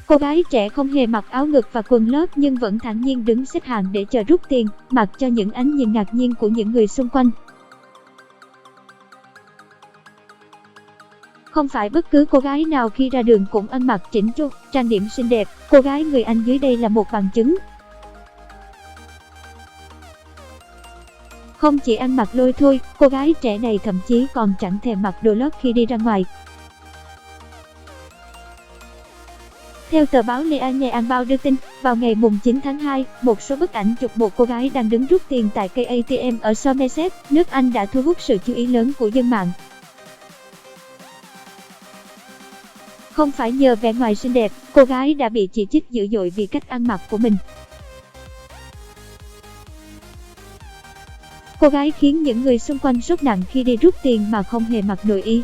Cô gái trẻ không hề mặc áo ngực và quần lót nhưng vẫn thản nhiên đứng xếp hàng để chờ rút tiền, mặc cho những ánh nhìn ngạc nhiên của những người xung quanh. Không phải bất cứ cô gái nào khi ra đường cũng ăn mặc chỉnh chu, trang điểm xinh đẹp. Cô gái người Anh dưới đây là một bằng chứng. Không chỉ ăn mặc lôi thôi, cô gái trẻ này thậm chí còn chẳng thèm mặc đồ lót khi đi ra ngoài. Theo tờ báo Nha Bao đưa tin, vào ngày mùng 9 tháng 2, một số bức ảnh chụp một cô gái đang đứng rút tiền tại cây ATM ở Somerset, nước Anh đã thu hút sự chú ý lớn của dân mạng. Không phải nhờ vẻ ngoài xinh đẹp, cô gái đã bị chỉ trích dữ dội vì cách ăn mặc của mình. Cô gái khiến những người xung quanh sốc nặng khi đi rút tiền mà không hề mặc nội y.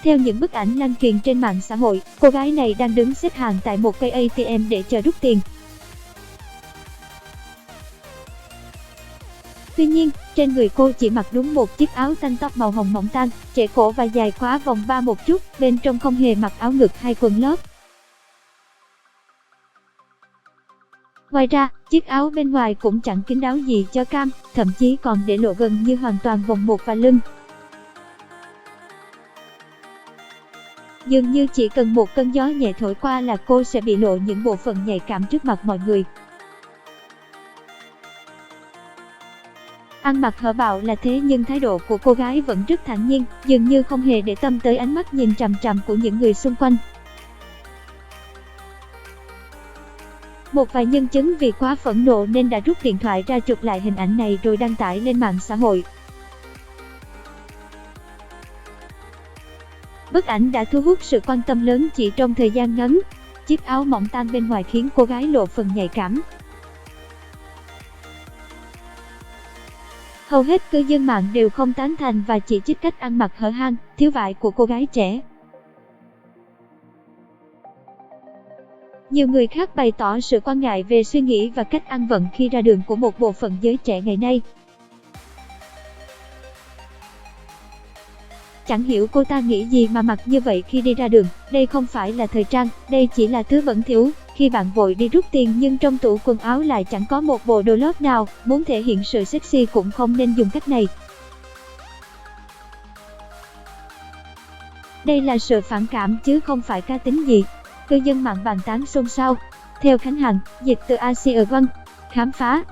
Theo những bức ảnh lan truyền trên mạng xã hội, cô gái này đang đứng xếp hàng tại một cây ATM để chờ rút tiền. Tuy nhiên, trên người cô chỉ mặc đúng một chiếc áo tanh tóc màu hồng mỏng tang, trễ cổ và dài khóa vòng ba một chút, bên trong không hề mặc áo ngực hay quần lót. Ngoài ra, chiếc áo bên ngoài cũng chẳng kín đáo gì cho cam, thậm chí còn để lộ gần như hoàn toàn vòng một và lưng. Dường như chỉ cần một cơn gió nhẹ thổi qua là cô sẽ bị lộ những bộ phận nhạy cảm trước mặt mọi người. Ăn mặc hở bạo là thế nhưng thái độ của cô gái vẫn rất thản nhiên, dường như không hề để tâm tới ánh mắt nhìn chằm chằm của những người xung quanh. Một vài nhân chứng vì quá phẫn nộ nên đã rút điện thoại ra chụp lại hình ảnh này rồi đăng tải lên mạng xã hội. Bức ảnh đã thu hút sự quan tâm lớn chỉ trong thời gian ngắn. Chiếc áo mỏng tang bên ngoài khiến cô gái lộ phần nhạy cảm. Hầu hết cư dân mạng đều không tán thành và chỉ trích cách ăn mặc hở hang, thiếu vải của cô gái trẻ. Nhiều người khác bày tỏ sự quan ngại về suy nghĩ và cách ăn vận khi ra đường của một bộ phận giới trẻ ngày nay. Chẳng hiểu cô ta nghĩ gì mà mặc như vậy khi đi ra đường, đây không phải là thời trang, đây chỉ là thứ bẩn thỉu. Khi bạn vội đi rút tiền nhưng trong tủ quần áo lại chẳng có một bộ đồ lót nào, muốn thể hiện sự sexy cũng không nên dùng cách này. Đây là sự phản cảm chứ không phải cá tính gì. Cư dân mạng bàn tán xôn xao. Theo Khánh Hằng, dịch từ Asia Vân, khám phá.